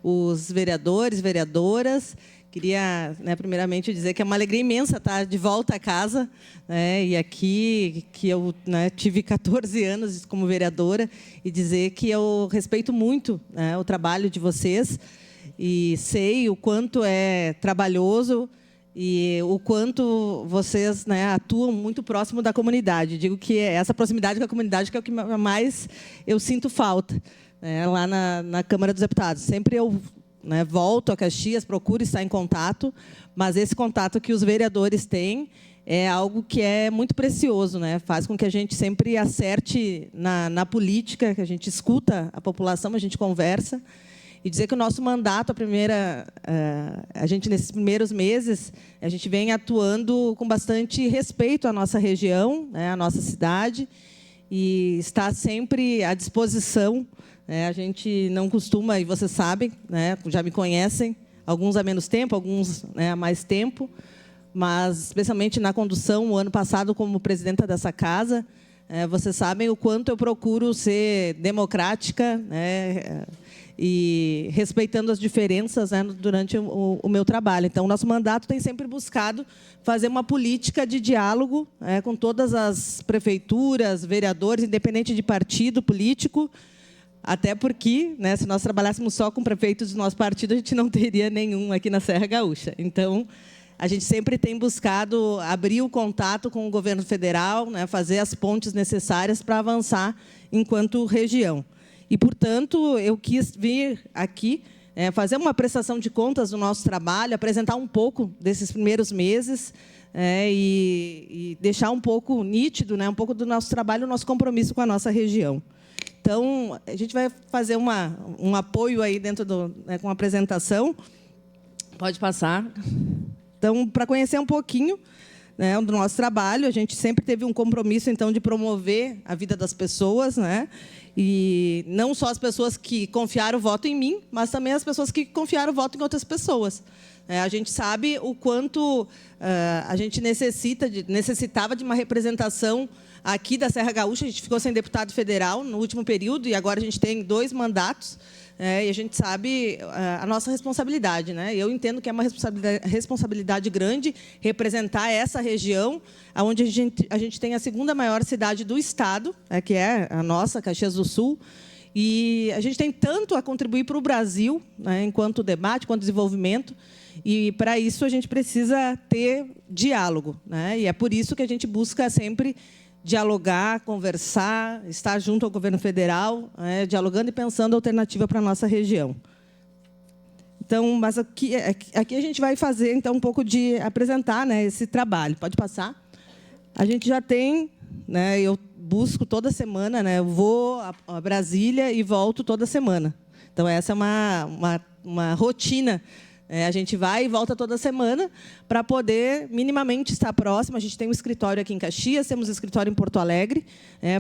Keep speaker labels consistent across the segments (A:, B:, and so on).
A: os vereadores, vereadoras. Queria, primeiramente, dizer que é uma alegria imensa estar de volta a casa, e aqui, que eu tive 14 anos como vereadora, e dizer que eu respeito muito o trabalho de vocês, e sei o quanto é trabalhoso e o quanto vocês atuam muito próximo da comunidade. Digo que é essa proximidade com a comunidade que é o que mais eu sinto falta, lá na Câmara dos Deputados. Sempre eu volto a Caxias, procuro estar em contato, mas esse contato que os vereadores têm é algo que é muito precioso, faz com que a gente sempre acerte na política, que a gente escuta a população, a gente conversa. E dizer que o nosso mandato, a gente, nesses primeiros meses, a gente vem atuando com bastante respeito à nossa região, à nossa cidade, e está sempre à disposição. A gente não costuma, e vocês sabem, já me conhecem, alguns há menos tempo, alguns há mais tempo, mas, especialmente na condução, o ano passado, como presidenta dessa casa, vocês sabem o quanto eu procuro ser democrática, e respeitando as diferenças durante o meu trabalho. Então, o nosso mandato tem sempre buscado fazer uma política de diálogo com todas as prefeituras, vereadores, independente de partido político, até porque, se nós trabalhássemos só com prefeitos do nosso partido, a gente não teria nenhum aqui na Serra Gaúcha. Então, a gente sempre tem buscado abrir o contato com o governo federal, fazer as pontes necessárias para avançar enquanto região. E, portanto, eu quis vir aqui fazer uma prestação de contas do nosso trabalho, apresentar um pouco desses primeiros meses e deixar um pouco nítido, um pouco do nosso trabalho, o nosso compromisso com a nossa região. Então, a gente vai fazer um apoio aí dentro com a apresentação. Pode passar. Então, para conhecer um pouquinho do nosso trabalho, a gente sempre teve um compromisso, então, de promover a vida das pessoas, e não só as pessoas que confiaram o voto em mim, mas também as pessoas que confiaram o voto em outras pessoas. A gente sabe o quanto a gente necessitava de uma representação aqui da Serra Gaúcha. A gente ficou sem deputado federal no último período, e agora a gente tem 2 mandatos, e a gente sabe a nossa responsabilidade. Eu entendo que é uma responsabilidade grande representar essa região, onde a gente tem a 2ª maior cidade do estado, que é a nossa, Caxias do Sul, e a gente tem tanto a contribuir para o Brasil, enquanto debate, enquanto desenvolvimento, e, para isso, a gente precisa ter diálogo. E é por isso que a gente busca sempre dialogar, conversar, estar junto ao governo federal, dialogando e pensando alternativa para a nossa região. Então, mas aqui a gente vai fazer então um pouco de apresentar esse trabalho. Pode passar. A gente já tem, eu busco toda semana, eu vou a Brasília e volto toda semana. Então, essa é uma rotina. A gente vai e volta toda semana para poder minimamente estar próximo. A gente tem um escritório aqui em Caxias, temos um escritório em Porto Alegre,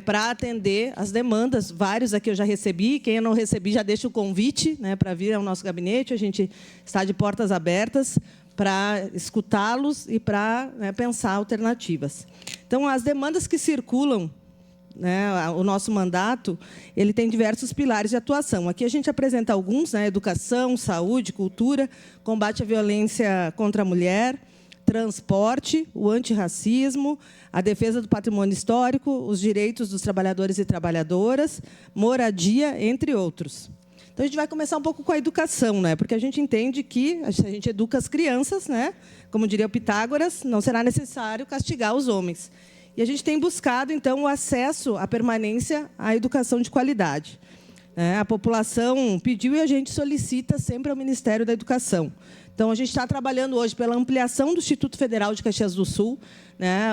A: para atender as demandas. Vários aqui eu já recebi. Quem eu não recebi, já deixa o convite para vir ao nosso gabinete. A gente está de portas abertas para escutá-los e para pensar alternativas. Então, as demandas que circulam, o nosso mandato, ele tem diversos pilares de atuação. Aqui a gente apresenta alguns, educação, saúde, cultura, combate à violência contra a mulher, transporte, o antirracismo, a defesa do patrimônio histórico, os direitos dos trabalhadores e trabalhadoras, moradia, entre outros. Então, a gente vai começar um pouco com a educação, porque a gente entende que, se a gente educa as crianças, como diria o Pitágoras, não será necessário castigar os homens. E a gente tem buscado, então, o acesso à permanência à educação de qualidade. A população pediu e a gente solicita sempre ao Ministério da Educação. Então, a gente está trabalhando hoje pela ampliação do Instituto Federal de Caxias do Sul.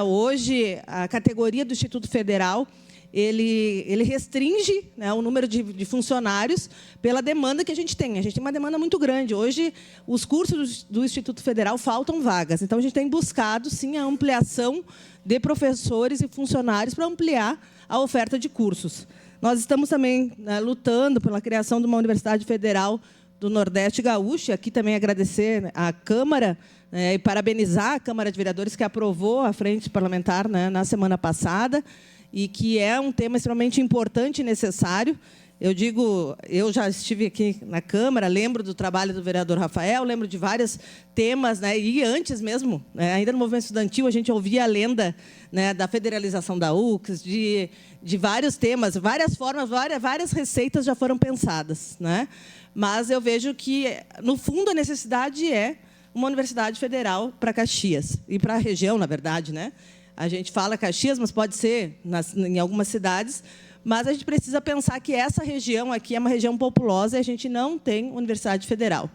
A: Hoje, a categoria do Instituto Federal, ele restringe o número de funcionários pela demanda que a gente tem. A gente tem uma demanda muito grande. Hoje, os cursos do Instituto Federal faltam vagas. Então, a gente tem buscado, sim, a ampliação de professores e funcionários para ampliar a oferta de cursos. Nós estamos também lutando pela criação de uma Universidade Federal do Nordeste Gaúcho. Aqui também agradecer à Câmara e parabenizar a Câmara de Vereadores, que aprovou a frente parlamentar na semana passada, e que é um tema extremamente importante e necessário. eu já estive aqui na Câmara, lembro do trabalho do vereador Rafael, lembro de vários temas, né, e antes mesmo, né, ainda no movimento estudantil, a gente ouvia a lenda, né, da federalização da UCS, de vários temas, várias formas, várias receitas já foram pensadas, né? Mas eu vejo que, no fundo, a necessidade é uma universidade federal para Caxias, e para a região, na verdade, né? A gente fala Caxias, mas pode ser em algumas cidades, mas a gente precisa pensar que essa região aqui é uma região populosa e a gente não tem universidade federal.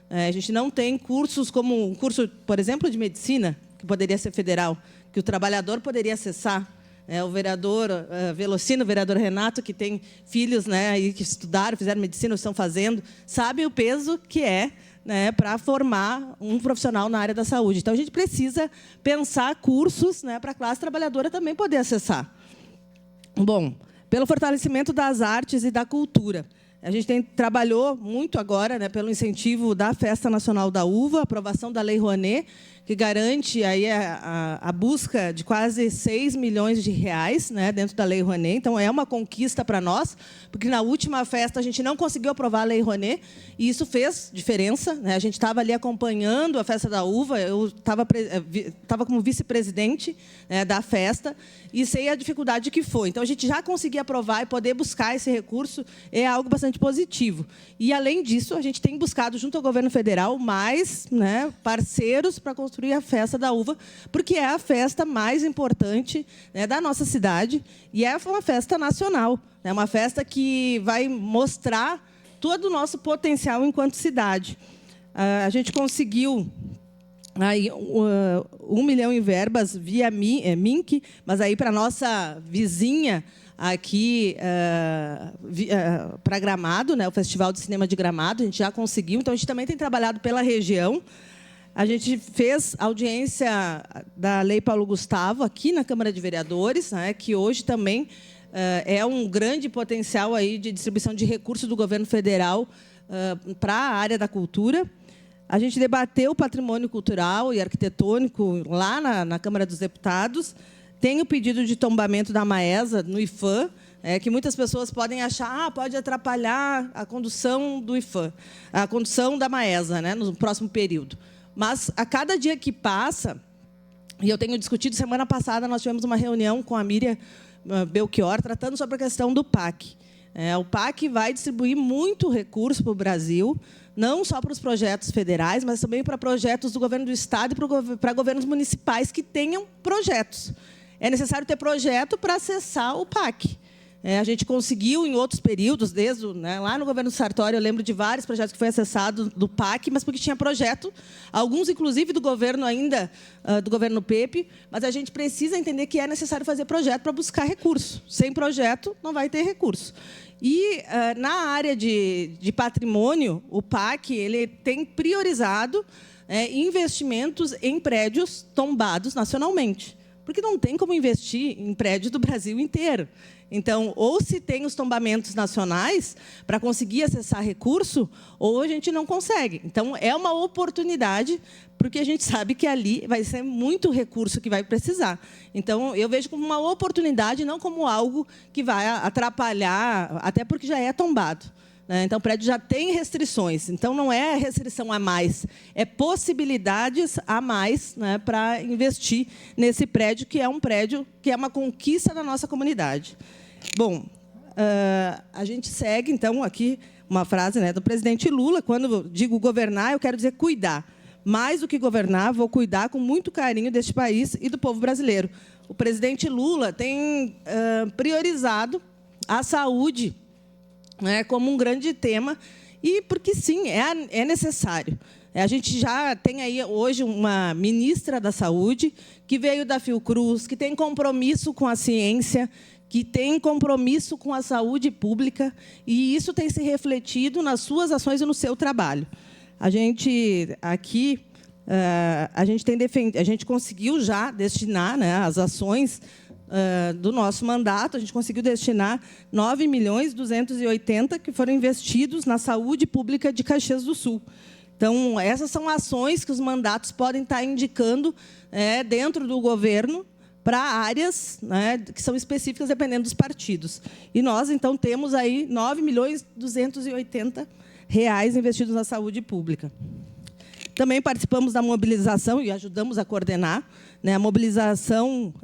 A: A gente não tem cursos como um curso, por exemplo, de medicina, que poderia ser federal, que o trabalhador poderia acessar. O vereador Velocino, o vereador Renato, que tem filhos, né, aí que estudaram, fizeram medicina, estão fazendo, sabe o peso que é, né, para formar um profissional na área da saúde. Então, a gente precisa pensar cursos, né, para a classe trabalhadora também poder acessar. Bom, pelo fortalecimento das artes e da cultura. A gente trabalhou muito agora, né, pelo incentivo da Festa Nacional da Uva, aprovação da Lei Rouanet, que garante aí a busca de quase 6 milhões de reais, né, dentro da Lei Rouanet. Então, é uma conquista para nós, porque na última festa a gente não conseguiu aprovar a Lei Rouanet, e isso fez diferença, né? A gente estava ali acompanhando a Festa da Uva, eu estava como vice-presidente, né, da festa, e sei a dificuldade que foi. Então, a gente já conseguir aprovar e poder buscar esse recurso é algo bastante positivo. E, além disso, a gente tem buscado, junto ao governo federal, mais, né, parceiros para construir a Festa da Uva, porque é a festa mais importante, né, da nossa cidade, e é uma festa nacional. É uma festa que vai mostrar todo o nosso potencial enquanto cidade. A gente conseguiu aí 1 milhão em verbas via MINC, mas aí para a nossa vizinha aqui, para Gramado, né, o Festival de Cinema de Gramado, a gente já conseguiu. Então, a gente também tem trabalhado pela região. A gente fez audiência da Lei Paulo Gustavo aqui na Câmara de Vereadores, né, que hoje também é um grande potencial aí de distribuição de recursos do governo federal para a área da cultura. A gente debateu o patrimônio cultural e arquitetônico lá na Câmara dos Deputados. Tem o pedido de tombamento da Maesa no IFAM, que muitas pessoas podem achar pode atrapalhar a condução do IFAM, a condução da Maesa, né, no próximo período. Mas, a cada dia que passa, e eu tenho discutido, semana passada nós tivemos uma reunião com a Miriam Belchior, tratando sobre a questão do PAC. O PAC vai distribuir muito recurso para o Brasil, não só para os projetos federais, mas também para projetos do governo do Estado e para governos municipais que tenham projetos. É necessário ter projeto para acessar o PAC. A gente conseguiu, em outros períodos, desde lá no governo Sartori, eu lembro de vários projetos que foi acessado do PAC, mas porque tinha projeto, alguns, inclusive, do governo ainda, do governo Pepe, mas a gente precisa entender que é necessário fazer projeto para buscar recurso. Sem projeto, não vai ter recurso. E, na área de patrimônio, o PAC ele tem priorizado investimentos em prédios tombados nacionalmente, porque não tem como investir em prédios do Brasil inteiro. Então, ou se tem os tombamentos nacionais para conseguir acessar recurso, ou a gente não consegue. Então, é uma oportunidade, porque a gente sabe que ali vai ser muito recurso que vai precisar. Então, eu vejo como uma oportunidade, não como algo que vai atrapalhar, até porque já é tombado. Então, o prédio já tem restrições. Então, não é restrição a mais, é possibilidades a mais, né, para investir nesse prédio, que é um prédio que é uma conquista da nossa comunidade. Bom, a gente segue, então, aqui uma frase, né, do presidente Lula. Quando eu digo governar, eu quero dizer cuidar. Mais do que governar, vou cuidar com muito carinho deste país e do povo brasileiro. O presidente Lula tem priorizado a saúde, né, como um grande tema, e porque, sim, é necessário. A gente já tem aí hoje uma ministra da Saúde, que veio da Fiocruz, que tem compromisso com a ciência, que tem compromisso com a saúde pública, e isso tem se refletido nas suas ações e no seu trabalho. A gente, aqui, a gente conseguiu já destinar, né, as ações do nosso mandato, a gente conseguiu destinar 9.280.000 que foram investidos na saúde pública de Caxias do Sul. Então, essas são ações que os mandatos podem estar indicando dentro do governo, para áreas, né, que são específicas dependendo dos partidos. E nós, então, temos aí R$ 9.280.000 investidos na saúde pública. Também participamos da mobilização e ajudamos a coordenar, né, a mobilização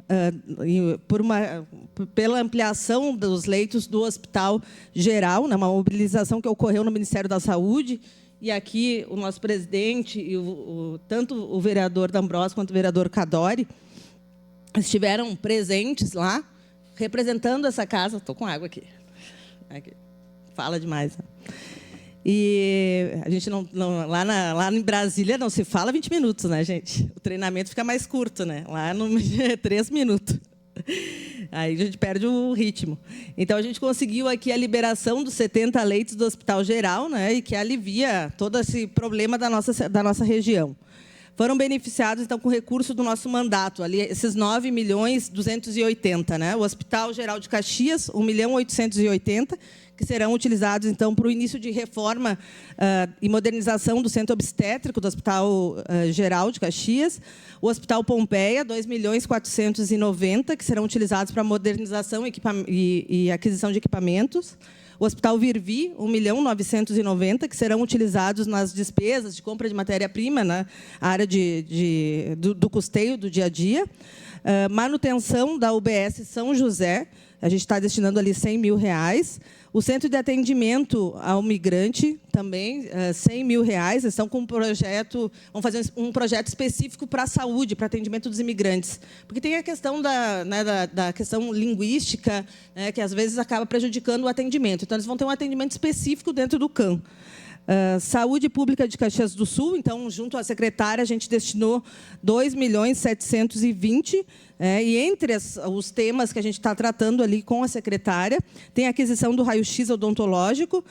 A: pela ampliação dos leitos do Hospital Geral, né, uma mobilização que ocorreu no Ministério da Saúde. E aqui o nosso presidente, e tanto o vereador D'Ambrosio quanto o vereador Cadori, estiveram presentes lá, representando essa casa. Estou com água aqui. Fala demais. E a gente lá em Brasília não se fala 20 minutos, né, gente? O treinamento fica mais curto, né? Lá no 3 minutos. Aí a gente perde o ritmo. Então, a gente conseguiu aqui a liberação dos 70 leitos do Hospital Geral, né, e que alivia todo esse problema da nossa região. Foram beneficiados, então, com recurso do nosso mandato, ali, esses 9.280.000, né? O Hospital Geral de Caxias, 1.880.000, que serão utilizados, então, para o início de reforma e modernização do Centro Obstétrico do Hospital Geral de Caxias. O Hospital Pompeia, 2.490.000, que serão utilizados para modernização e aquisição de equipamentos. O Hospital Virvi, 1.990.000, que serão utilizados nas despesas de compra de matéria-prima, na área do custeio do dia a dia. Manutenção da UBS São José, a gente está destinando ali R$ 100.000. O Centro de Atendimento ao Migrante, também, R$ 100.000. Estão com um projeto, vão fazer um projeto específico para a saúde, para atendimento dos imigrantes. Porque tem a questão da questão linguística, né, que às vezes acaba prejudicando o atendimento. Então, eles vão ter um atendimento específico dentro do CAM. Saúde Pública de Caxias do Sul, então, junto à secretária, a gente destinou 2.720.000, e entre os temas que a gente está tratando ali com a secretária, tem a aquisição do raio-x odontológico,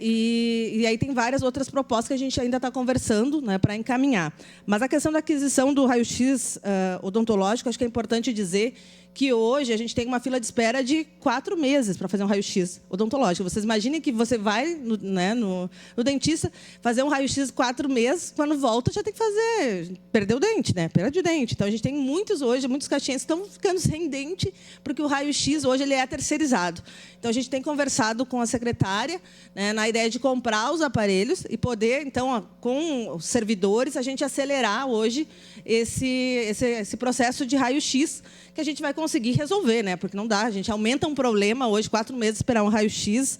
A: e aí tem várias outras propostas que a gente ainda está conversando, né, para encaminhar. Mas a questão da aquisição do raio-x odontológico, acho que é importante dizer que hoje a gente tem uma fila de espera de 4 meses para fazer um raio-x odontológico. Vocês imaginem que você vai no dentista fazer um raio-x 4 meses, quando volta já tem que perder o dente, né? Perde o dente. Então, a gente tem muitos caxienses que estão ficando sem dente, porque o raio-x hoje ele é terceirizado. Então, a gente tem conversado com a secretária, né, na ideia de comprar os aparelhos e poder, então, com os servidores, a gente acelerar hoje esse processo de raio-x, que a gente vai conseguir resolver, né? Porque não dá, a gente aumenta um problema hoje, 4 meses esperar um raio-x,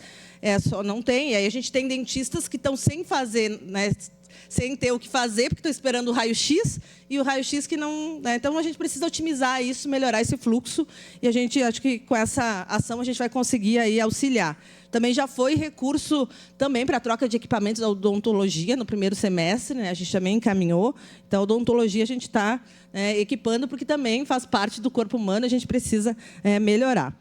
A: só não tem. E aí a gente tem dentistas que estão sem fazer, né, sem ter o que fazer, porque estão esperando o raio-x, e o raio-x que não, né? Então, a gente precisa otimizar isso, melhorar esse fluxo, e a gente, acho que com essa ação, a gente vai conseguir aí auxiliar. Também já foi recurso também para a troca de equipamentos da odontologia no primeiro semestre, né? A gente também encaminhou. Então, a odontologia a gente está equipando, porque também faz parte do corpo humano, a gente precisa melhorar.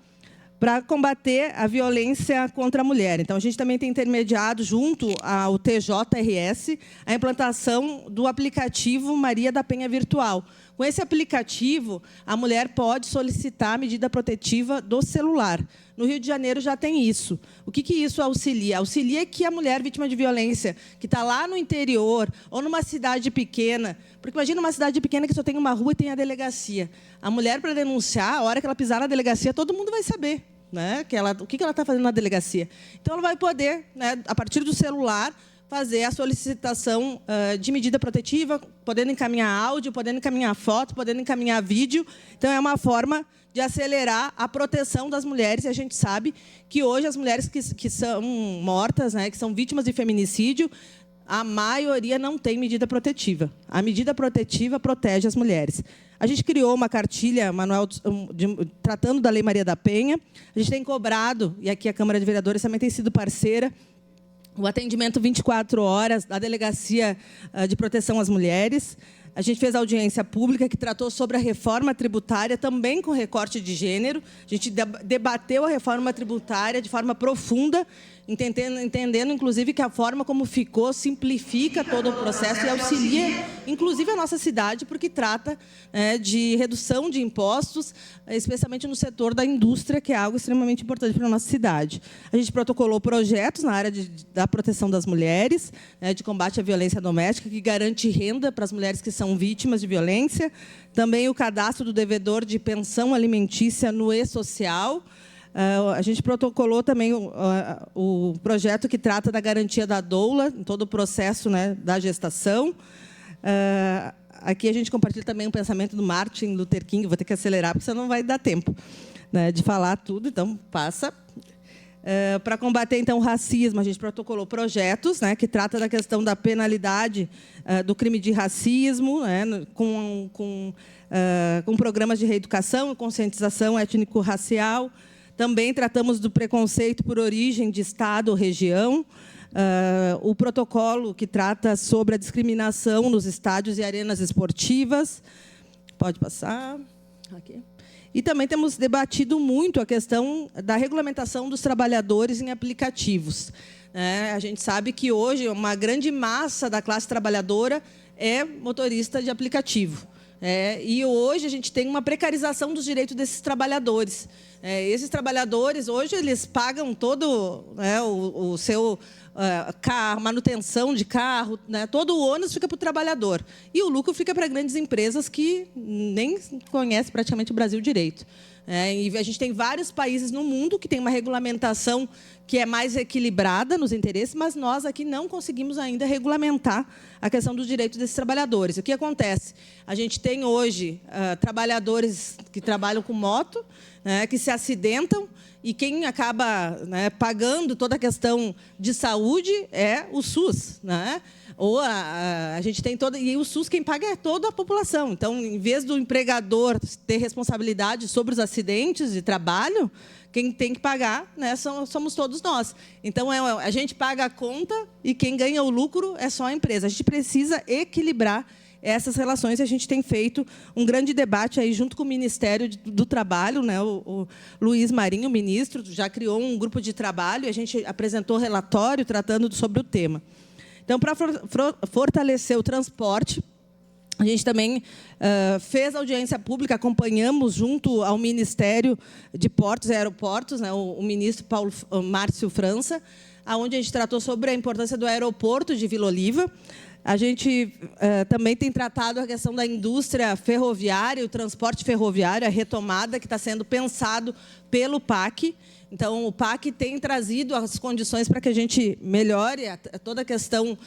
A: Para combater a violência contra a mulher. Então, a gente também tem intermediado, junto ao TJRS, a implantação do aplicativo Maria da Penha Virtual. Com esse aplicativo, a mulher pode solicitar a medida protetiva do celular. No Rio de Janeiro já tem isso. O que isso auxilia? Auxilia que a mulher vítima de violência, que está lá no interior, ou numa cidade pequena, porque imagina uma cidade pequena que só tem uma rua e tem a delegacia. A mulher, para denunciar, a hora que ela pisar na delegacia, todo mundo vai saber, né, o que ela está fazendo na delegacia. Então, ela vai poder, né, a partir do celular, fazer a solicitação de medida protetiva, podendo encaminhar áudio, podendo encaminhar foto, podendo encaminhar vídeo. Então, é uma forma de acelerar a proteção das mulheres. E a gente sabe que hoje as mulheres que são mortas, né, que são vítimas de feminicídio, a maioria não tem medida protetiva. A medida protetiva protege as mulheres. A gente criou uma cartilha, manual tratando da Lei Maria da Penha. A gente tem cobrado, e aqui a Câmara de Vereadores também tem sido parceira, o atendimento 24 horas da Delegacia de Proteção às Mulheres. A gente fez audiência pública que tratou sobre a reforma tributária, também com recorte de gênero. A gente debateu a reforma tributária de forma profunda entendendo, inclusive, que a forma como ficou simplifica todo o processo e auxilia, inclusive, a nossa cidade, porque trata de redução de impostos, especialmente no setor da indústria, que é algo extremamente importante para a nossa cidade. A gente protocolou projetos na área da proteção das mulheres, de combate à violência doméstica, que garante renda para as mulheres que são vítimas de violência. Também o cadastro do devedor de pensão alimentícia no e-social. A gente protocolou também o projeto que trata da garantia da doula em todo o processo, da gestação. Aqui a gente compartilha também o pensamento do Martin Luther King. Vou ter que acelerar, porque senão não vai dar tempo de falar tudo, então passa. Para combater, então, o racismo, a gente protocolou projetos que trata da questão da penalidade do crime de racismo, com programas de reeducação e conscientização étnico-racial. Também tratamos do preconceito por origem de estado ou região. O protocolo que trata sobre a discriminação nos estádios e arenas esportivas. Pode passar. Aqui. E também temos debatido muito a questão da regulamentação dos trabalhadores em aplicativos. A gente sabe que hoje uma grande massa da classe trabalhadora é motorista de aplicativo. E hoje a gente tem uma precarização dos direitos desses trabalhadores. Esses trabalhadores, hoje, eles pagam todo o seu manutenção de carro, todo o ônus fica para o trabalhador. E o lucro fica para grandes empresas que nem conhecem praticamente o Brasil direito. E a gente tem vários países no mundo que tem uma regulamentação que é mais equilibrada nos interesses, mas nós aqui não conseguimos ainda regulamentar a questão dos direitos desses trabalhadores. O que acontece? A gente tem hoje trabalhadores que trabalham com moto, que se acidentam, e quem acaba pagando toda a questão de saúde é o SUS. Ou a gente tem e o SUS quem paga é toda a população. Então, em vez do empregador ter responsabilidade sobre os acidentes de trabalho, quem tem que pagar somos todos nós. Então, a gente paga a conta e quem ganha o lucro é só a empresa. A gente precisa equilibrar essas relações, e a gente tem feito um grande debate aí junto com o Ministério do Trabalho, o Luiz Marinho, o ministro, já criou um grupo de trabalho e a gente apresentou relatório tratando sobre o tema. Então, para fortalecer o transporte, a gente também fez audiência pública, acompanhamos junto ao Ministério de Portos e Aeroportos, o ministro Márcio França, onde a gente tratou sobre a importância do aeroporto de Vila Oliva. A gente também tem tratado a questão da indústria ferroviária, o transporte ferroviário, a retomada que está sendo pensado pelo PAC. Então, o PAC tem trazido as condições para que a gente melhore toda a questão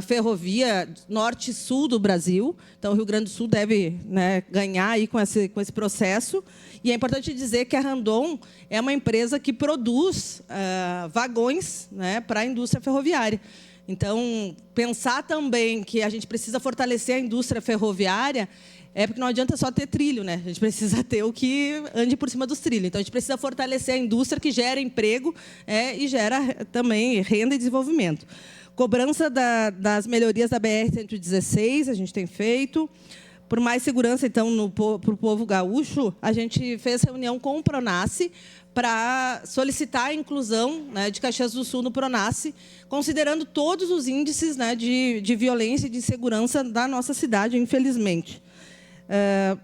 A: ferrovia norte e sul do Brasil. Então, o Rio Grande do Sul deve ganhar aí com esse processo. E é importante dizer que a Randon é uma empresa que produz vagões para a indústria ferroviária. Então, pensar também que a gente precisa fortalecer a indústria ferroviária porque não adianta só ter trilho, A gente precisa ter o que ande por cima dos trilhos. Então, a gente precisa fortalecer a indústria que gera emprego e gera também renda e desenvolvimento. Cobrança das melhorias da BR-116, a gente tem feito. Por mais segurança, então, para o povo gaúcho, a gente fez reunião com o Pronace para solicitar a inclusão de Caxias do Sul no Pronace, considerando todos os índices de violência e de segurança da nossa cidade, infelizmente.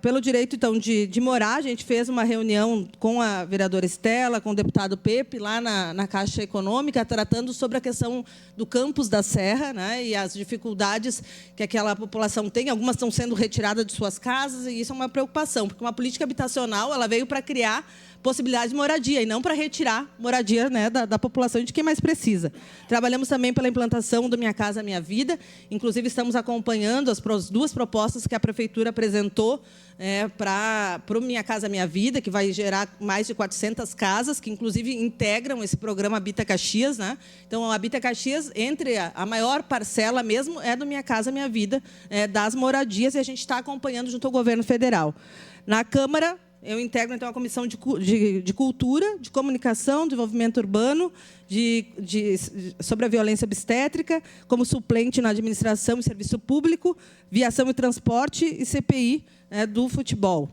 A: Pelo direito, então, de morar, a gente fez uma reunião com a vereadora Estela, com o deputado Pepe, lá na Caixa Econômica, tratando sobre a questão do campus da Serra e as dificuldades que aquela população tem. Algumas estão sendo retiradas de suas casas, e isso é uma preocupação, porque uma política habitacional ela veio para criar possibilidade de moradia, e não para retirar moradia da população, de quem mais precisa. Trabalhamos também pela implantação do Minha Casa Minha Vida, inclusive estamos acompanhando as duas propostas que a Prefeitura apresentou para o Minha Casa Minha Vida, que vai gerar mais de 400 casas, que inclusive integram esse programa Habita Caxias. Então, o Habita Caxias, entre a maior parcela mesmo, é do Minha Casa Minha Vida, das moradias, e a gente está acompanhando junto ao governo federal. Na Câmara, eu integro, então, a Comissão de Cultura, de Comunicação, Desenvolvimento Urbano, sobre a violência obstétrica, como suplente na Administração e Serviço Público, Viação e Transporte e CPI do futebol.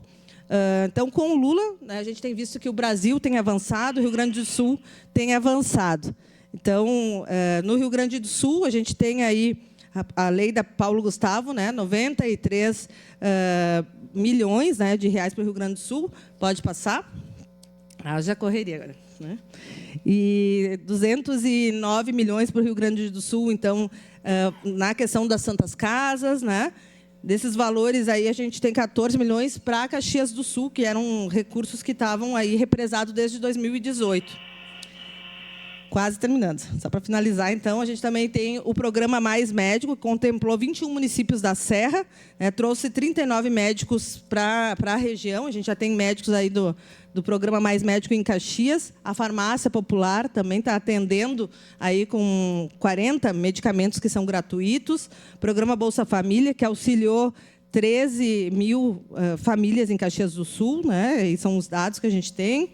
A: Então, com o Lula, a gente tem visto que o Brasil tem avançado, o Rio Grande do Sul tem avançado. Então, no Rio Grande do Sul, a gente tem aí a lei da Paulo Gustavo, né, 93 milhões, né, de reais para o Rio Grande do Sul. Pode passar? Já correria agora. Né? E 209 milhões para o Rio Grande do Sul, então, na questão das Santas Casas, né? Desses valores aí, a gente tem 14 milhões para Caxias do Sul, que eram recursos que estavam aí represados desde 2018. Quase terminando. Só para finalizar, então, a gente também tem o programa Mais Médico, que contemplou 21 municípios da Serra, né, trouxe 39 médicos para a região. A gente já tem médicos aí do programa Mais Médico em Caxias. A farmácia popular também está atendendo aí com 40 medicamentos que são gratuitos. O programa Bolsa Família, que auxiliou 13 mil famílias em Caxias do Sul, né, e são os dados que a gente tem.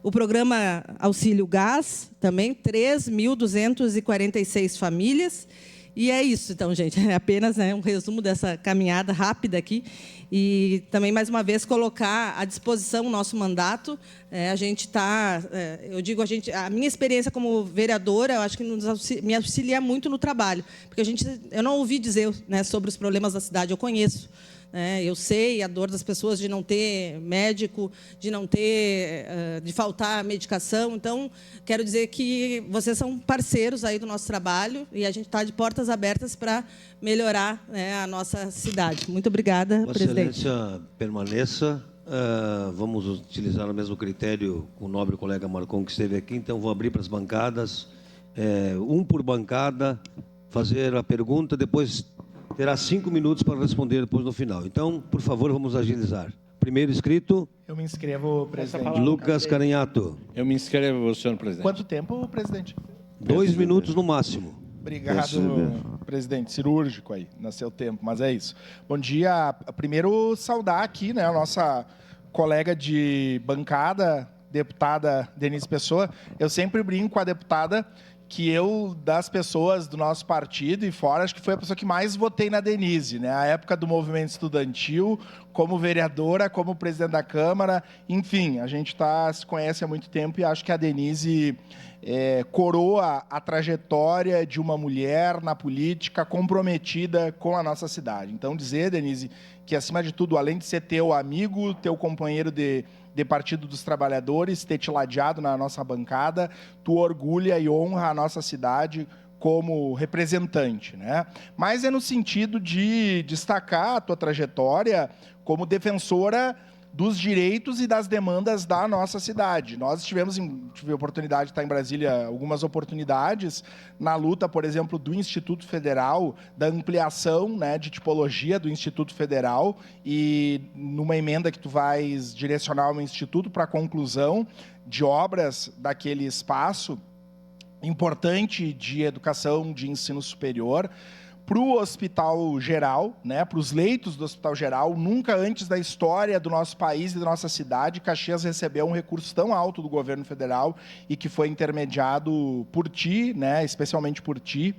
A: O programa Auxílio Gás, também 3.246 famílias. E é isso, então, gente, é apenas, né, um resumo dessa caminhada rápida aqui. E também, mais uma vez, colocar à disposição o nosso mandato. A gente está, eu digo, a minha experiência como vereadora, eu acho que me auxilia muito no trabalho. Porque eu não ouvi dizer, né, sobre os problemas da cidade, eu conheço. Eu sei a dor das pessoas de não ter médico, de não ter, de faltar medicação. Então, quero dizer que vocês são parceiros aí do nosso trabalho e a gente está de portas abertas para melhorar, né, a nossa cidade. Muito obrigada, presidente.
B: Vossa Excelência, permaneça. Vamos utilizar o mesmo critério com o nobre colega Marcon, que esteve aqui. Então, vou abrir para as bancadas. Um por bancada, fazer a pergunta, depois terá 5 minutos para responder depois no final. Então, por favor, vamos agilizar. Primeiro inscrito.
C: Eu me inscrevo, presidente.
B: Lucas Carinhato.
D: Eu me inscrevo, senhor presidente.
C: Quanto tempo, presidente?
B: 2 minutos no máximo.
C: Obrigado, presidente. Cirúrgico aí, no seu tempo, mas é isso. Bom dia. Primeiro, saudar aqui, né, a nossa colega de bancada, deputada Denise Pessoa. Eu sempre brinco com a deputada que eu, das pessoas do nosso partido e fora, acho que foi a pessoa que mais votei na Denise, né? A época do movimento estudantil, como vereadora, como presidente da Câmara, enfim, a gente se conhece há muito tempo e acho que a Denise coroa a trajetória de uma mulher na política comprometida com a nossa cidade. Então, dizer, Denise, que, acima de tudo, além de ser teu amigo, teu companheiro de Partido dos Trabalhadores, ter te ladeado na nossa bancada, tu orgulha e honra a nossa cidade como representante, né? Mas é no sentido de destacar a tua trajetória como defensora dos direitos e das demandas da nossa cidade. Nós tive a oportunidade de estar em Brasília, algumas oportunidades, na luta, por exemplo, do Instituto Federal, da ampliação, né, de tipologia do Instituto Federal, e numa emenda que tu vais direcionar ao Instituto para a conclusão de obras daquele espaço importante de educação, de ensino superior, para o Hospital Geral, né, para os leitos do Hospital Geral. Nunca antes da história do nosso país e da nossa cidade, Caxias recebeu um recurso tão alto do governo federal e que foi intermediado por ti, né, especialmente por ti.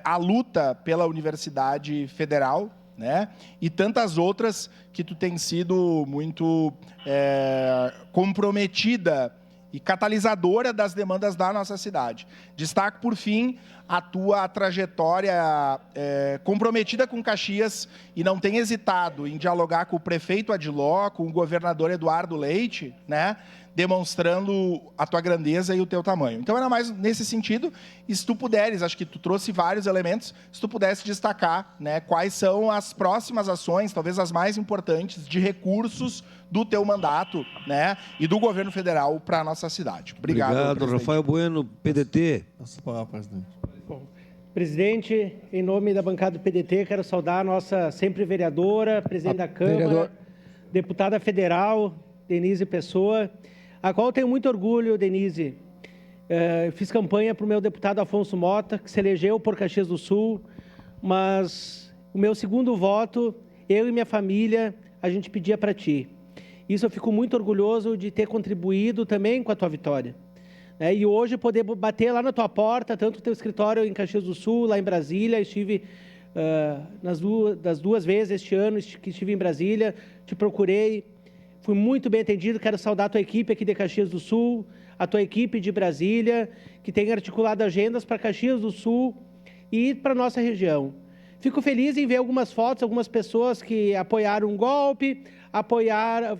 C: A luta pela Universidade Federal, né, e tantas outras que tu tem sido muito comprometida e catalisadora das demandas da nossa cidade. Destaco, por fim, a tua trajetória comprometida com Caxias e não tem hesitado em dialogar com o prefeito Adiló, com o governador Eduardo Leite, né, demonstrando a tua grandeza e o teu tamanho. Então, era mais nesse sentido, e se tu puderes, acho que tu trouxe vários elementos, se tu pudesse destacar, né, quais são as próximas ações, talvez as mais importantes, de recursos do teu mandato, né, e do governo federal para a nossa cidade. Obrigado,
B: Rafael Bueno, PDT.
E: Nossa palavra, presidente.
F: Bom, presidente, em nome da bancada do PDT, quero saudar a nossa sempre vereadora, presidente da Câmara, deputada federal, Denise Pessoa, a qual eu tenho muito orgulho, Denise. Fiz campanha para o meu deputado Afonso Mota, que se elegeu por Caxias do Sul, mas o meu segundo voto, eu e minha família, a gente pedia para ti. Isso eu fico muito orgulhoso de ter contribuído também com a tua vitória. E hoje poder bater lá na tua porta, tanto o teu escritório em Caxias do Sul, lá em Brasília, estive das duas vezes este ano que estive em Brasília, te procurei, fui muito bem atendido, quero saudar a tua equipe aqui de Caxias do Sul, a tua equipe de Brasília, que tem articulado agendas para Caxias do Sul e para a nossa região. Fico feliz em ver algumas fotos, algumas pessoas que apoiaram um golpe,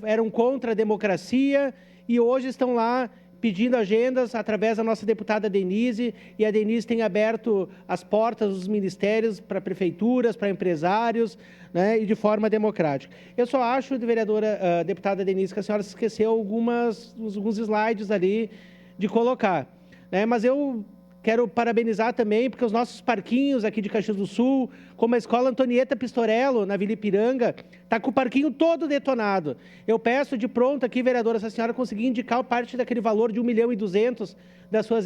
F: eram contra a democracia e hoje estão lá pedindo agendas através da nossa deputada Denise, e a Denise tem aberto as portas dos ministérios para prefeituras, para empresários, né, e de forma democrática. Eu só acho, vereadora, deputada Denise, que a senhora esqueceu alguns slides ali de colocar, né, mas eu quero parabenizar também, porque os nossos parquinhos aqui de Caxias do Sul, como a Escola Antonieta Pistorello, na Vila Ipiranga, está com o parquinho todo detonado. Eu peço de pronto aqui, vereadora, se a senhora conseguir indicar parte daquele valor de 1.200.000 da sua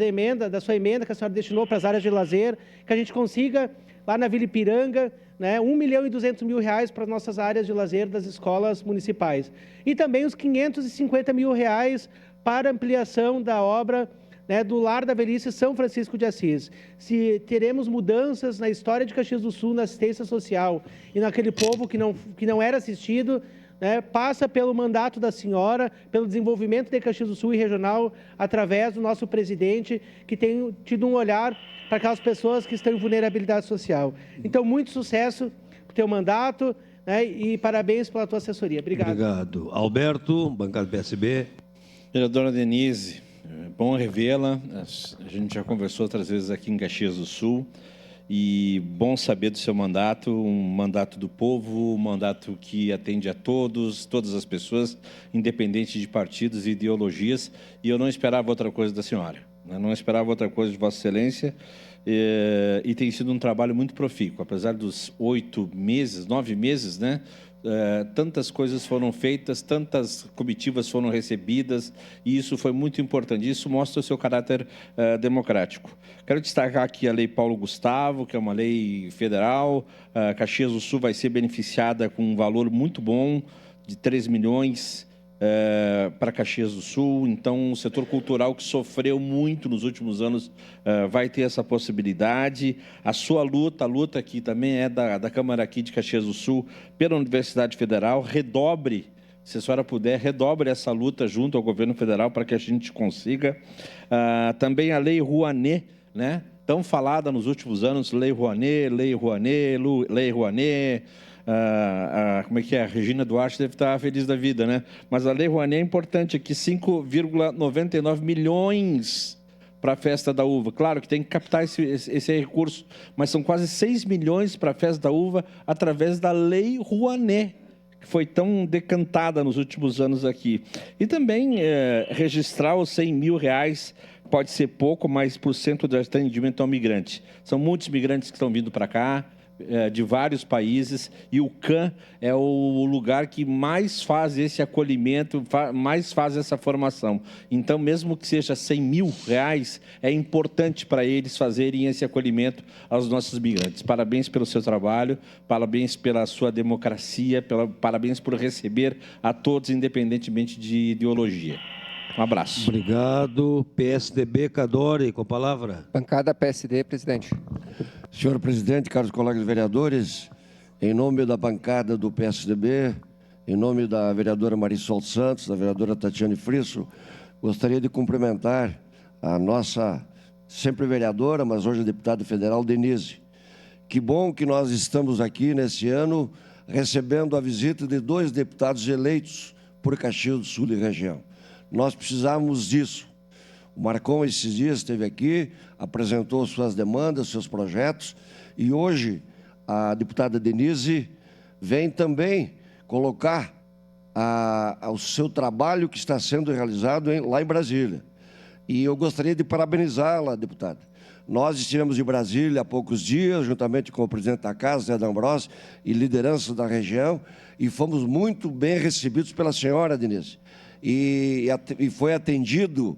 F: emenda que a senhora destinou para as áreas de lazer, que a gente consiga, lá na Vila Ipiranga, né, 1.200.000 reais para as nossas áreas de lazer das escolas municipais. E também os 550 mil reais para ampliação da obra, né, do Lar da Velhice São Francisco de Assis. Se teremos mudanças na história de Caxias do Sul, na assistência social e naquele povo que não era assistido, né, passa pelo mandato da senhora, pelo desenvolvimento de Caxias do Sul e regional, através do nosso presidente, que tem tido um olhar para aquelas pessoas que estão em vulnerabilidade social. Então, muito sucesso para o teu mandato, né, e parabéns pela tua assessoria. Obrigado.
B: Obrigado. Alberto, bancada do PSB.
D: Vereadora Denise, bom revê-la. A gente já conversou outras vezes aqui em Caxias do Sul e bom saber do seu mandato, um mandato do povo, um mandato que atende a todas as pessoas, independente de partidos e ideologias, e eu não esperava outra coisa da senhora, né? Não esperava outra coisa de Vossa Excelência, e tem sido um trabalho muito profícuo, apesar dos 9 meses, né? Tantas coisas foram feitas, tantas comitivas foram recebidas, e isso foi muito importante. Isso mostra o seu caráter democrático. Quero destacar aqui a Lei Paulo Gustavo, que é uma lei federal. Caxias do Sul vai ser beneficiada com um valor muito bom, de 3 milhões para Caxias do Sul. Então, o setor cultural, que sofreu muito nos últimos anos, vai ter essa possibilidade. A sua luta, a luta que também é da Câmara aqui de Caxias do Sul, pela Universidade Federal, redobre, se a senhora puder, redobre essa luta junto ao governo federal para que a gente consiga. Também a Lei Rouanet, né? Tão falada nos últimos anos, Lei Rouanet, Lei Rouanet, Lei Rouanet. Como é que é? A Regina Duarte deve estar feliz da vida, né? Mas a Lei Rouanet é importante aqui, 5,99 milhões para a Festa da Uva. Claro que tem que captar esse recurso, mas são quase 6 milhões para a Festa da Uva através da Lei Rouanet, que foi tão decantada nos últimos anos aqui. E também registrar os 100 mil reais, pode ser pouco, mas por cento de atendimento ao migrante. São muitos migrantes que estão vindo para cá, de vários países, e o CAN é o lugar que mais faz esse acolhimento, mais faz essa formação. Então, mesmo que seja 100 mil reais, é importante para eles fazerem esse acolhimento aos nossos migrantes. Parabéns pelo seu trabalho, parabéns pela sua democracia, parabéns por receber a todos, independentemente de ideologia. Um abraço.
B: Obrigado. PSDB, Cadore, com a palavra.
E: Bancada PSD, presidente.
G: Senhor presidente, caros colegas vereadores, em nome da bancada do PSDB, em nome da vereadora Marisol Santos, da vereadora Tatiane Frisso, gostaria de cumprimentar a nossa sempre vereadora, mas hoje deputada federal, Denise. Que bom que nós estamos aqui nesse ano recebendo a visita de 2 deputados eleitos por Caxias do Sul e região. Nós precisamos disso. O Marcon, esses dias, esteve aqui, apresentou suas demandas, seus projetos, e hoje a deputada Denise vem também colocar o seu trabalho que está sendo realizado lá em Brasília. E eu gostaria de parabenizá-la, deputada. Nós estivemos em Brasília há poucos dias, juntamente com o presidente da Casa, Zé D'Ambrosio, e liderança da região, e fomos muito bem recebidos pela senhora, Denise. E foi atendido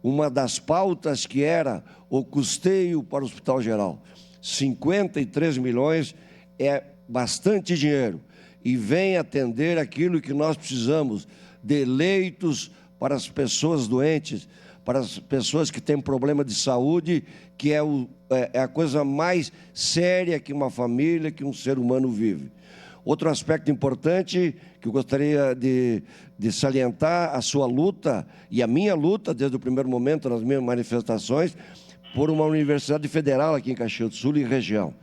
G: uma das pautas, que era o custeio para o Hospital Geral. 53 milhões é bastante dinheiro e vem atender aquilo que nós precisamos, de leitos para as pessoas doentes, para as pessoas que têm problema de saúde, que é a coisa mais séria que uma família, que um ser humano vive. Outro aspecto importante que eu gostaria de salientar, a sua luta e a minha luta, desde o primeiro momento, nas minhas manifestações, por uma universidade federal aqui em Caxias do Sul e região.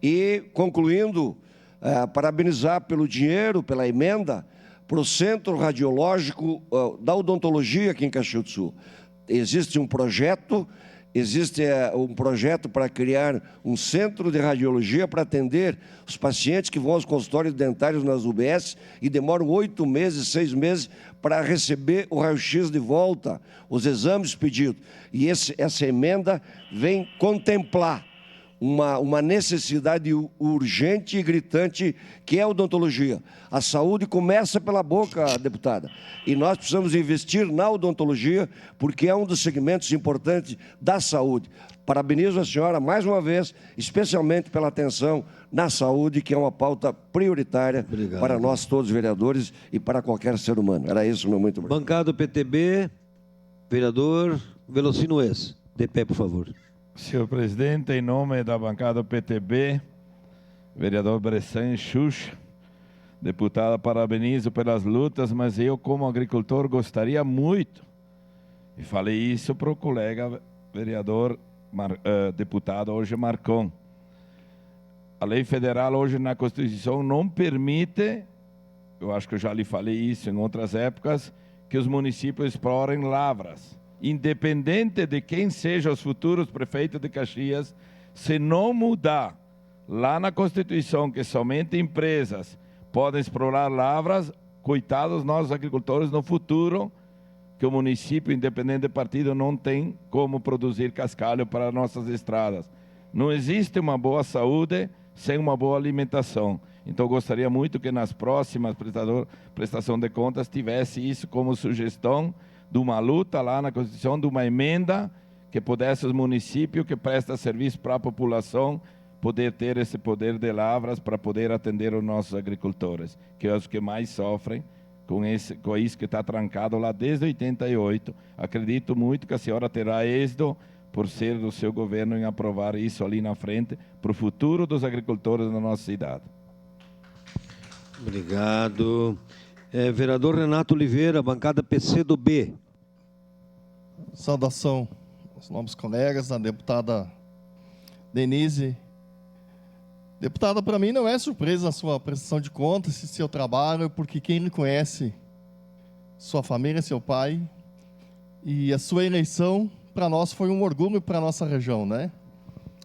G: E, concluindo, parabenizar pelo dinheiro, pela emenda, para o Centro Radiológico da Odontologia aqui em Caxias do Sul. Existe um projeto para criar um centro de radiologia para atender os pacientes que vão aos consultórios dentários nas UBS e demoram 8 meses, 6 meses para receber o raio-x de volta, os exames pedidos. E essa emenda vem contemplar uma necessidade urgente e gritante, que é a odontologia. A saúde começa pela boca, deputada, e nós precisamos investir na odontologia, porque é um dos segmentos importantes da saúde. Parabenizo a senhora mais uma vez, especialmente pela atenção na saúde, que é uma pauta prioritária. Obrigado. Para nós todos, vereadores, e para qualquer ser humano. Era isso, meu muito obrigado.
B: Bancada do PTB, vereador Velocino Ex. De pé, por favor.
E: Senhor presidente, em nome da bancada do PTB, vereador Bressan Xuxa, deputada, parabenizo pelas lutas, mas eu, como agricultor, gostaria muito, e falei isso para o colega vereador, deputado hoje Marcon. A lei federal hoje na Constituição não permite, eu acho que eu já lhe falei isso em outras épocas, que os municípios explorem lavras. Independente de quem sejam os futuros prefeitos de Caxias, se não mudar lá na Constituição que somente empresas podem explorar lavras, coitados nós agricultores no futuro, que o município, independente de partido, não tem como produzir cascalho para nossas estradas. Não existe uma boa saúde sem uma boa alimentação. Então, gostaria muito que nas próximas prestação de contas tivesse isso como sugestão de uma luta lá na Constituição, de uma emenda que pudesse os municípios que prestam serviço para a população poder ter esse poder de lavras para poder atender os nossos agricultores, que é os que mais sofrem com isso que está trancado lá desde 88. Acredito muito que a senhora terá êxito por ser do seu governo em aprovar isso ali na frente para o futuro dos agricultores na nossa cidade.
B: Obrigado. Vereador Renato Oliveira, bancada PCdoB.
H: Saudação aos novos colegas, a deputada Denise. Deputada, para mim não é surpresa a sua prestação de contas, esse seu trabalho, porque quem lhe conhece, sua família, seu pai, e a sua eleição, para nós foi um orgulho para a nossa região, né?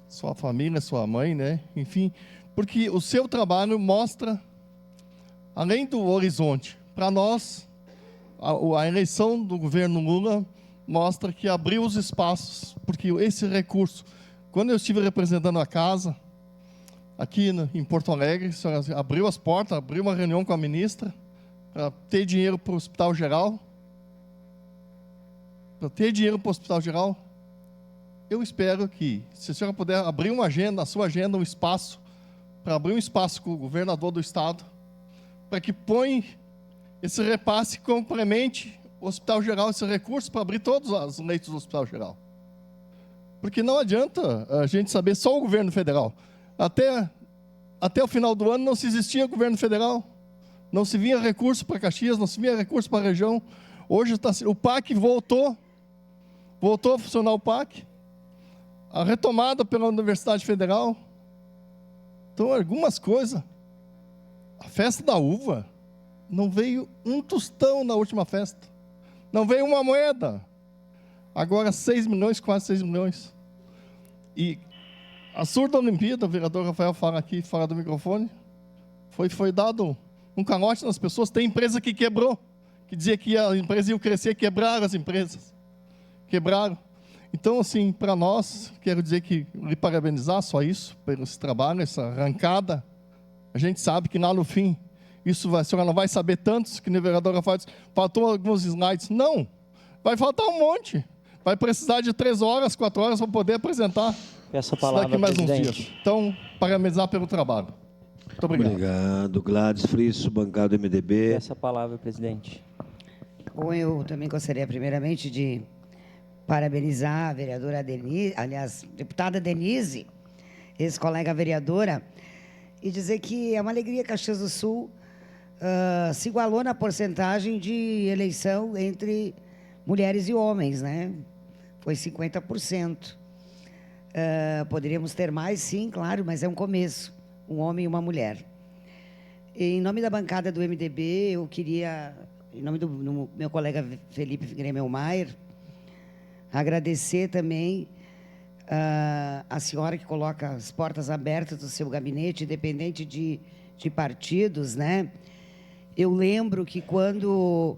H: Sua família, sua mãe, né? Enfim, porque o seu trabalho mostra, além do horizonte, para nós, a eleição do governo Lula mostra que abriu os espaços, porque esse recurso, quando eu estive representando a casa, aqui em Porto Alegre, a senhora abriu as portas, abriu uma reunião com a ministra, para ter dinheiro para o Hospital Geral. Para ter dinheiro para o Hospital Geral, eu espero que, se a senhora puder abrir uma agenda, a sua agenda, um espaço, para abrir um espaço com o governador do estado, para que põe esse repasse, complemente o Hospital Geral, esse recurso para abrir todos os leitos do Hospital Geral. Porque não adianta a gente saber só o governo federal. Até o final do ano não se existia governo federal, não se via recurso para Caxias, não se via recurso para a região. Hoje o PAC voltou a funcionar o PAC, a retomada pela Universidade Federal. Então, algumas coisas. A festa da uva, não veio um tostão na última festa, não veio uma moeda. Agora 6 milhões, quase 6 milhões. E a surda Olimpíada, o vereador Rafael fala aqui, fora do microfone, foi dado um calote nas pessoas. Tem empresa que quebrou, que dizia que a empresa ia crescer, quebraram as empresas. Quebraram. Então, assim, para nós, quero dizer que lhe parabenizar só isso, pelo esse trabalho, essa arrancada. A gente sabe que lá no fim, a senhora não vai saber tantos, que o vereador Rafael disse, faltou alguns slides. Não, vai faltar um monte. Vai precisar de 3 horas, 4 horas para poder apresentar.
I: Essa palavra,
H: daqui mais
I: presidente.
H: uns dias. Então, parabenizar pelo trabalho. Muito obrigado.
B: Obrigado. Gladys Frisso, bancada MDB.
I: Essa palavra, presidente.
J: Bom, eu também gostaria, primeiramente, de parabenizar a vereadora Denise, aliás, deputada Denise, ex-colega vereadora, e dizer que é uma alegria que Caxias do Sul se igualou na porcentagem de eleição entre mulheres e homens, né? Foi 50%. Poderíamos ter mais, sim, claro, mas é um começo, um homem e uma mulher. Em nome da bancada do MDB, eu queria, em nome do meu colega Felipe Gremel-Maier, agradecer também a senhora que coloca as portas abertas do seu gabinete, independente de partidos, né? Eu lembro que quando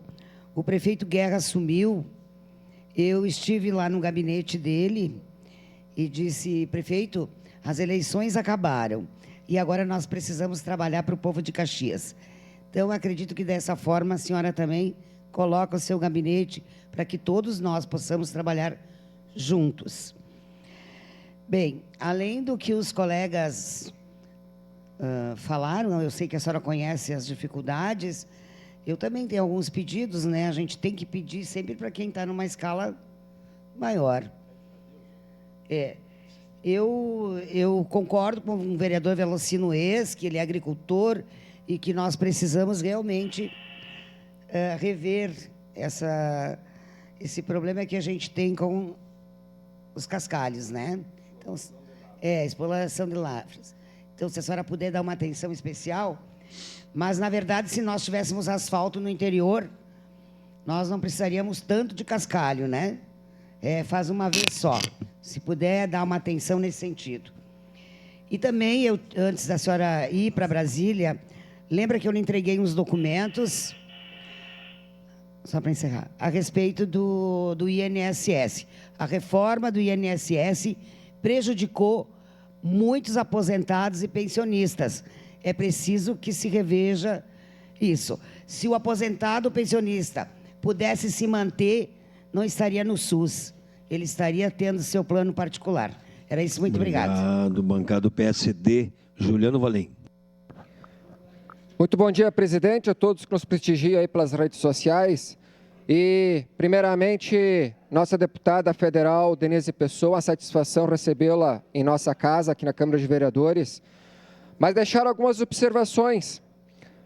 J: o prefeito Guerra assumiu, eu estive lá no gabinete dele e disse: prefeito, as eleições acabaram e agora nós precisamos trabalhar para o povo de Caxias. Então, acredito que dessa forma a senhora também coloca o seu gabinete para que todos nós possamos trabalhar juntos. Bem, além do que os colegas falaram, eu sei que a senhora conhece as dificuldades, eu também tenho alguns pedidos, né? A gente tem que pedir sempre para quem está numa escala maior. Eu concordo com o vereador Velocino Ex, que ele é agricultor e que nós precisamos realmente rever esse problema que a gente tem com os cascalhos, né? Então, exploração de lavras. Então, se a senhora puder dar uma atenção especial, mas, na verdade, se nós tivéssemos asfalto no interior, nós não precisaríamos tanto de cascalho, né? Faz uma vez só, se puder dar uma atenção nesse sentido. E também, antes da senhora ir para Brasília, lembra que eu lhe entreguei uns documentos, só para encerrar, a respeito do INSS. A reforma do INSS prejudicou muitos aposentados e pensionistas. É preciso que se reveja isso. Se o aposentado ou pensionista pudesse se manter, não estaria no SUS. Ele estaria tendo seu plano particular. Era isso, muito obrigado.
B: Obrigado, bancada do PSD, Juliano Valim.
K: Muito bom dia, presidente, a todos que nos prestigiam aí pelas redes sociais. E, primeiramente, nossa deputada federal, Denise Pessoa, a satisfação recebê-la em nossa casa, aqui na Câmara de Vereadores, mas deixar algumas observações,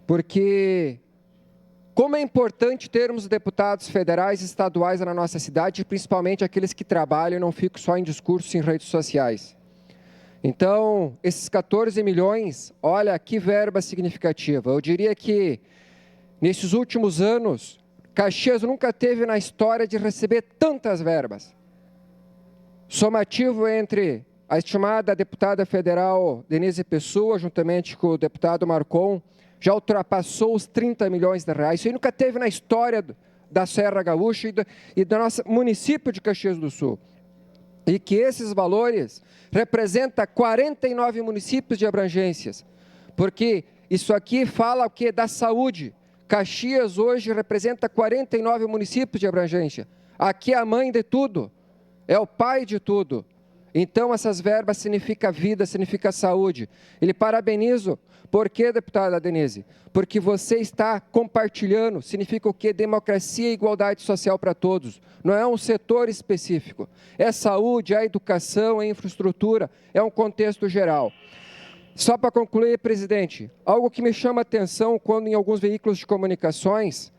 K: porque como é importante termos deputados federais e estaduais na nossa cidade, principalmente aqueles que trabalham e não ficam só em discursos em redes sociais. Então, esses 14 milhões, olha que verba significativa. Eu diria que, nesses últimos anos, Caxias nunca teve na história de receber tantas verbas. Somativo entre a estimada deputada federal Denise Pessoa, juntamente com o deputado Marcon, já ultrapassou os 30 milhões de reais. Isso aí nunca teve na história da Serra Gaúcha e do nosso município de Caxias do Sul. E que esses valores representam 49 municípios de abrangências, porque isso aqui fala o quê? Da saúde. Caxias hoje representa 49 municípios de abrangência. Aqui é a mãe de tudo, é o pai de tudo. Então, essas verbas significam vida, significa saúde. E lhe parabenizo. Por quê, deputada Denise? Porque você está compartilhando, significa o quê? Democracia e igualdade social para todos. Não é um setor específico. É saúde, é educação, é infraestrutura, é um contexto geral. Só para concluir, presidente, algo que me chama a atenção quando em alguns veículos de comunicações,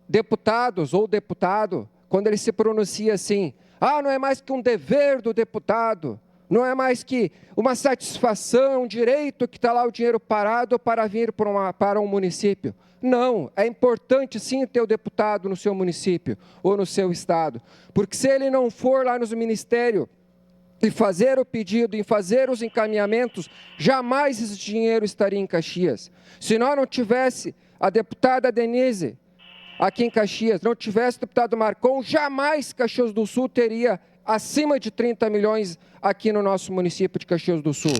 K: deputados ou deputado, quando ele se pronuncia assim, não é mais que um dever do deputado, não é mais que uma satisfação, um direito que está lá o dinheiro parado para vir para um município. Não, é importante sim ter o deputado no seu município ou no seu estado, porque se ele não for lá no ministério e fazer o pedido, e fazer os encaminhamentos, jamais esse dinheiro estaria em Caxias. Se nós não tivesse a deputada Denise aqui em Caxias, não tivesse o deputado Marcon, jamais Caxias do Sul teria acima de 30 milhões aqui no nosso município de Caxias do Sul.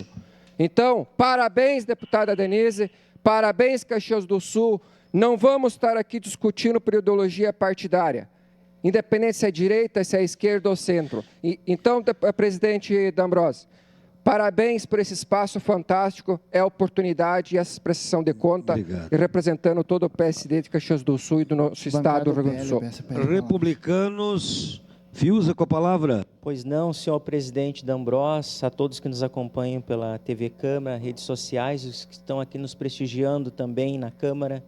K: Então, parabéns, deputada Denise, parabéns, Caxias do Sul. Não vamos estar aqui discutindo por ideologia partidária, independente se é direita, se é esquerda ou centro. Então, presidente D'Ambrosio, parabéns por esse espaço fantástico, é a oportunidade e essa prestação de conta. Obrigado. E representando todo o PSD de Caxias do Sul e do nosso estado do Rio Grande do Sul.
B: Republicanos, Fiuza, com a palavra.
I: Pois não, senhor presidente D'Ambros, a todos que nos acompanham pela TV Câmara, redes sociais, os que estão aqui nos prestigiando também na Câmara.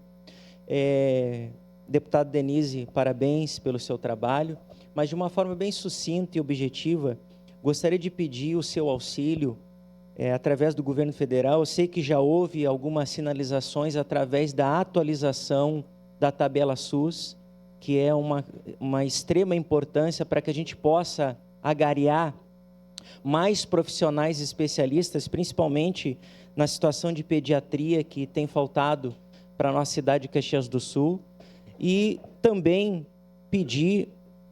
I: Deputado Denise, parabéns pelo seu trabalho, mas de uma forma bem sucinta e objetiva, gostaria de pedir o seu auxílio através do governo federal. Eu sei que já houve algumas sinalizações através da atualização da tabela SUS, que é uma extrema importância para que a gente possa agariar mais profissionais especialistas, principalmente na situação de pediatria que tem faltado para a nossa cidade de Caxias do Sul, e também pedir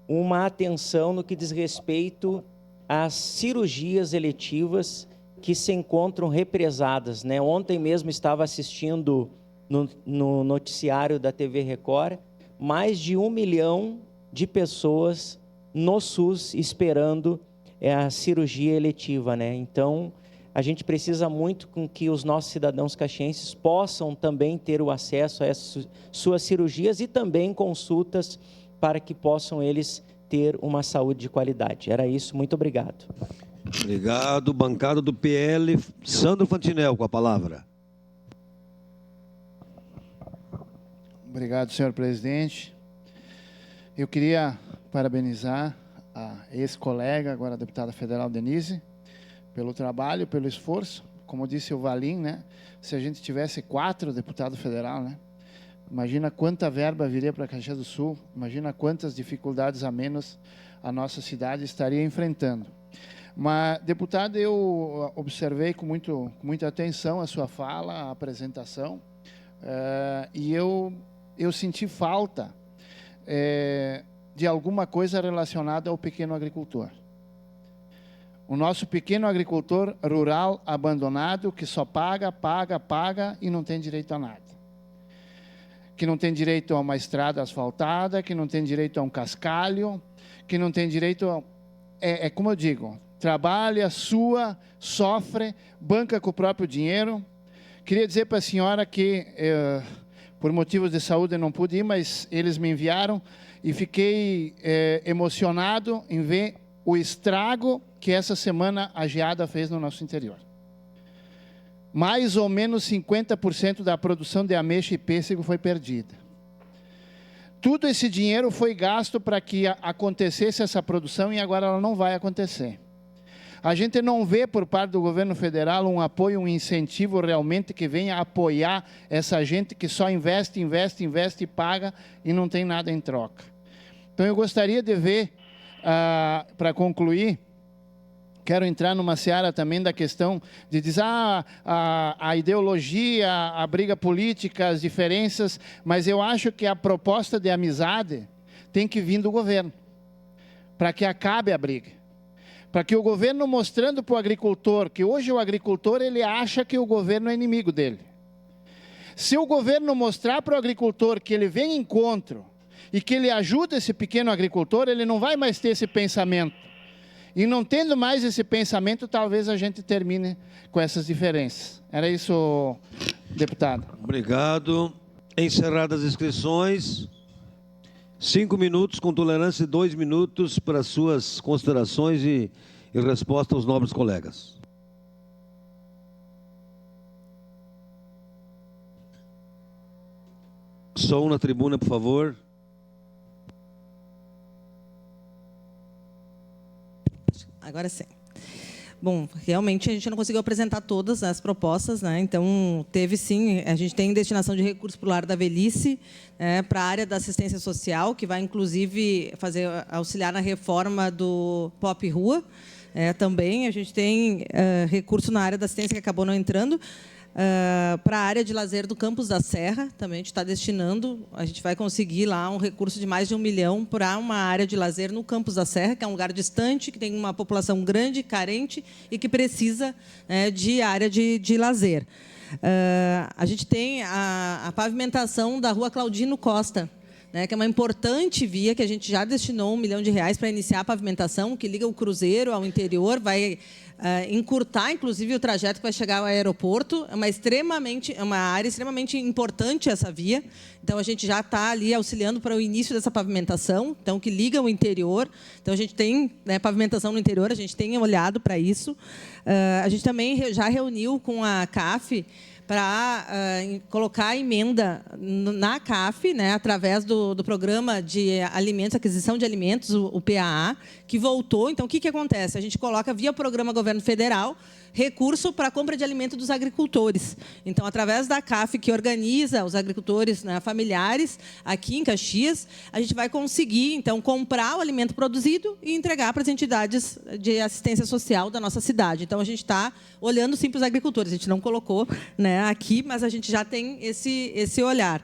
I: uma atenção no que diz respeito às cirurgias eletivas que se encontram represadas, né? Ontem mesmo estava assistindo no noticiário da TV Record, mais de 1 milhão de pessoas no SUS esperando a cirurgia eletiva, né? Então, a gente precisa muito com que os nossos cidadãos caxienses possam também ter o acesso a essas suas cirurgias e também consultas para que possam eles ter uma saúde de qualidade. Era isso, muito obrigado.
B: Obrigado. Bancada do PL, Sandro Fantinel, com a palavra.
L: Obrigado, senhor presidente. Eu queria parabenizar a ex-colega, agora a deputada federal Denise, pelo trabalho, pelo esforço. Como disse o Valim, né? Se a gente tivesse 4 deputados federal, né? Imagina quanta verba viria para Caxias do Sul, imagina quantas dificuldades a menos a nossa cidade estaria enfrentando. Mas, deputado, eu observei com muita atenção a sua fala, a apresentação, e eu senti falta de alguma coisa relacionada ao pequeno agricultor. O nosso pequeno agricultor rural abandonado, que só paga e não tem direito a nada. Que não tem direito a uma estrada asfaltada, que não tem direito a um cascalho, que não tem direito a... como eu digo, trabalha, sua, sofre, banca com o próprio dinheiro. Queria dizer para a senhora que, por motivos de saúde, eu não pude ir, mas eles me enviaram e fiquei emocionado em ver o estrago que essa semana a geada fez no nosso interior. Mais ou menos 50% da produção de ameixa e pêssego foi perdida. Tudo esse dinheiro foi gasto para que acontecesse essa produção e agora ela não vai acontecer. A gente não vê por parte do governo federal um apoio, um incentivo realmente que venha apoiar essa gente que só investe e paga e não tem nada em troca. Então eu gostaria de ver, para concluir, quero entrar numa seara também da questão de dizer a ideologia, a briga política, as diferenças, mas eu acho que a proposta de amizade tem que vir do governo, para que acabe a briga. Para que o governo mostrando para o agricultor, que hoje o agricultor ele acha que o governo é inimigo dele. Se o governo mostrar para o agricultor que ele vem em encontro e que ele ajuda esse pequeno agricultor, ele não vai mais ter esse pensamento. E não tendo mais esse pensamento, talvez a gente termine com essas diferenças. Era isso, deputado.
B: Obrigado. Encerradas as inscrições. 5 minutos, com tolerância de 2 minutos para suas considerações e resposta aos nobres colegas. Som na tribuna, por favor.
A: Agora sim. Bom, realmente a gente não conseguiu apresentar todas as propostas, né? Então, teve sim, a gente tem destinação de recursos para o lar da velhice, para a área da assistência social, que vai, inclusive, auxiliar na reforma do POP Rua. Também a gente tem recurso na área da assistência que acabou não entrando. Para a área de lazer do Campos da Serra, também a gente está destinando, a gente vai conseguir lá um recurso de mais de 1 milhão para uma área de lazer no Campos da Serra, que é um lugar distante, que tem uma população grande, carente e que precisa de área de lazer. A gente tem a pavimentação da rua Claudino Costa, que é uma importante via que a gente já destinou R$1 milhão para iniciar a pavimentação, que liga o Cruzeiro ao interior, vai encurtar, inclusive, o trajeto que vai chegar ao aeroporto. É uma área extremamente importante essa via. Então, a gente já está ali auxiliando para o início dessa pavimentação, então, que liga o interior. Então, a gente tem, né, pavimentação no interior, a gente tem olhado para isso. A gente também já reuniu com a CAF para colocar a emenda na CAF, né, através do Programa de Alimentos, Aquisição de Alimentos, o PAA, que voltou. Então, o que acontece? A gente coloca, via Programa Governo Federal, recurso para a compra de alimento dos agricultores. Então, através da CAF, que organiza os agricultores, né, familiares, aqui em Caxias, a gente vai conseguir, então, comprar o alimento produzido e entregar para as entidades de assistência social da nossa cidade. Então, a gente está olhando, sim, para os agricultores. A gente não colocou, né, aqui, mas a gente já tem esse olhar.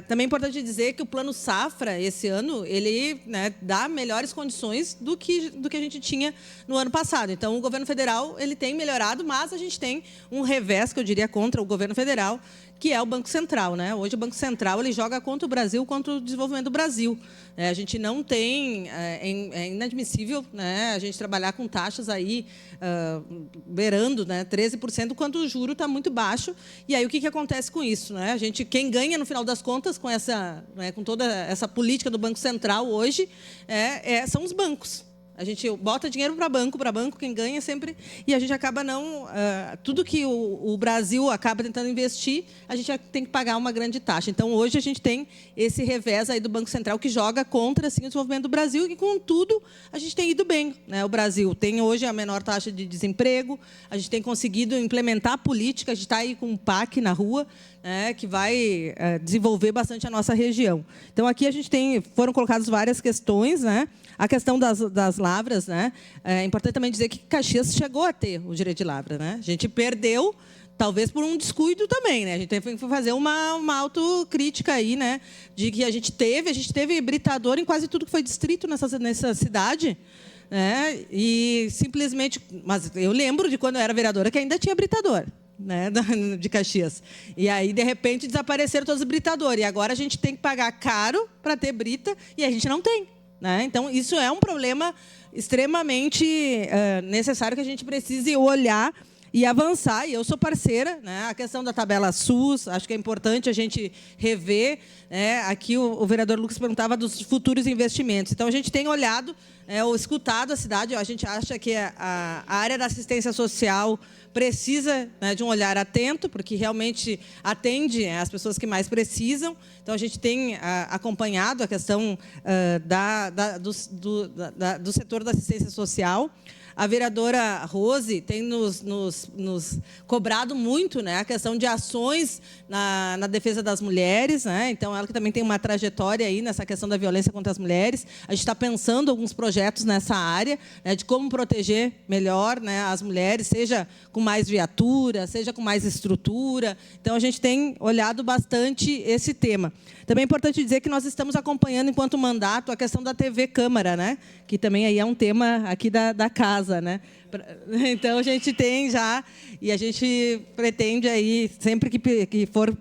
A: Também é importante dizer que o Plano Safra, esse ano, ele, né, dá melhores condições do que a gente tinha no ano passado. Então, o governo federal ele tem melhorado, mas a gente tem um revés, que eu diria, contra o governo federal, que é o Banco Central, né? Hoje, o Banco Central ele joga contra o Brasil, contra o desenvolvimento do Brasil. A gente não tem... É inadmissível, né, a gente trabalhar com taxas aí beirando, né, 13%, quando o juro está muito baixo. E aí, o que acontece com isso? Né? Quem ganha, no final das contas, com, né, com toda essa política do Banco Central hoje, são os bancos. A gente bota dinheiro para banco, quem ganha sempre... E a gente acaba não... tudo que o Brasil acaba tentando investir, a gente tem que pagar uma grande taxa. Então, hoje, a gente tem esse revés aí do Banco Central, que joga contra, assim, o desenvolvimento do Brasil, e, contudo, a gente tem ido bem, né? O Brasil tem, hoje, a menor taxa de desemprego, a gente tem conseguido implementar a política, a gente está aí com um PAC na rua, né, que vai desenvolver bastante a nossa região. Então, aqui a gente foram colocadas várias questões, né? A questão das lavras, né? É importante também dizer que Caxias chegou a ter o direito de lavra, né? A gente perdeu, talvez por um descuido também, né? A gente teve que fazer uma autocrítica aí, né? De que a gente teve britador em quase tudo que foi distrito nessa cidade, né? E simplesmente... Mas eu lembro de quando eu era vereadora que ainda tinha britador, né, de Caxias. E aí, de repente, desapareceram todos os britadores. E agora a gente tem que pagar caro para ter brita e a gente não tem. Né? Então, isso é um problema extremamente necessário que a gente precise olhar e avançar. E eu sou parceira, né? A questão da tabela SUS, acho que é importante a gente rever. Né? Aqui o vereador Lucas perguntava dos futuros investimentos. Então, a gente tem olhado, ou escutado a cidade. A gente acha que a área da assistência social precisa, né, de um olhar atento, porque realmente atende as pessoas que mais precisam. Então, a gente tem acompanhado a questão do setor da assistência social. A vereadora Rose tem nos cobrado muito, né, a questão de ações na defesa das mulheres. Né? Então, ela que também tem uma trajetória aí nessa questão da violência contra as mulheres. A gente está pensando alguns projetos nessa área, né, de como proteger melhor, né, as mulheres, seja com mais viatura, seja com mais estrutura. Então, a gente tem olhado bastante esse tema. Também é importante dizer que nós estamos acompanhando, enquanto mandato, a questão da TV Câmara, né? Que também aí é um tema aqui da casa. Né? Então, a gente tem já, e a gente pretende, aí, sempre que for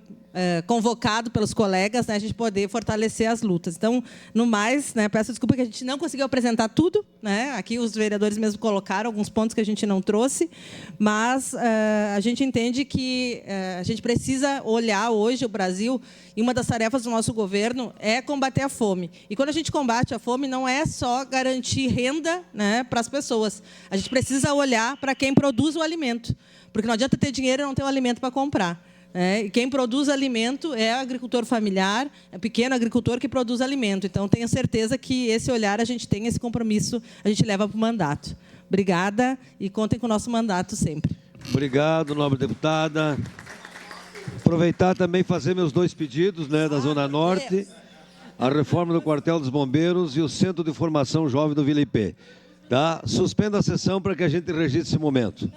A: convocado pelos colegas, né, a gente poder fortalecer as lutas. Então, no mais, né, peço desculpa que a gente não conseguiu apresentar tudo. Né? Aqui os vereadores mesmo colocaram alguns pontos que a gente não trouxe, mas a gente entende que a gente precisa olhar hoje o Brasil, e uma das tarefas do nosso governo é combater a fome. E quando a gente combate a fome, não é só garantir renda, né, para as pessoas. A gente precisa olhar para quem produz o alimento, porque não adianta ter dinheiro e não ter o alimento para comprar. E quem produz alimento é o agricultor familiar, é o pequeno agricultor que produz alimento. Então, tenho certeza que esse olhar, a gente tem esse compromisso, a gente leva para o mandato. Obrigada e contem com o nosso mandato sempre.
B: Obrigado, nobre deputada. Aproveitar também fazer meus 2 pedidos, né, da Zona Norte, a reforma do quartel dos bombeiros e o Centro de Formação Jovem do Vila IP. Tá? Suspenda a sessão para que a gente registre esse momento.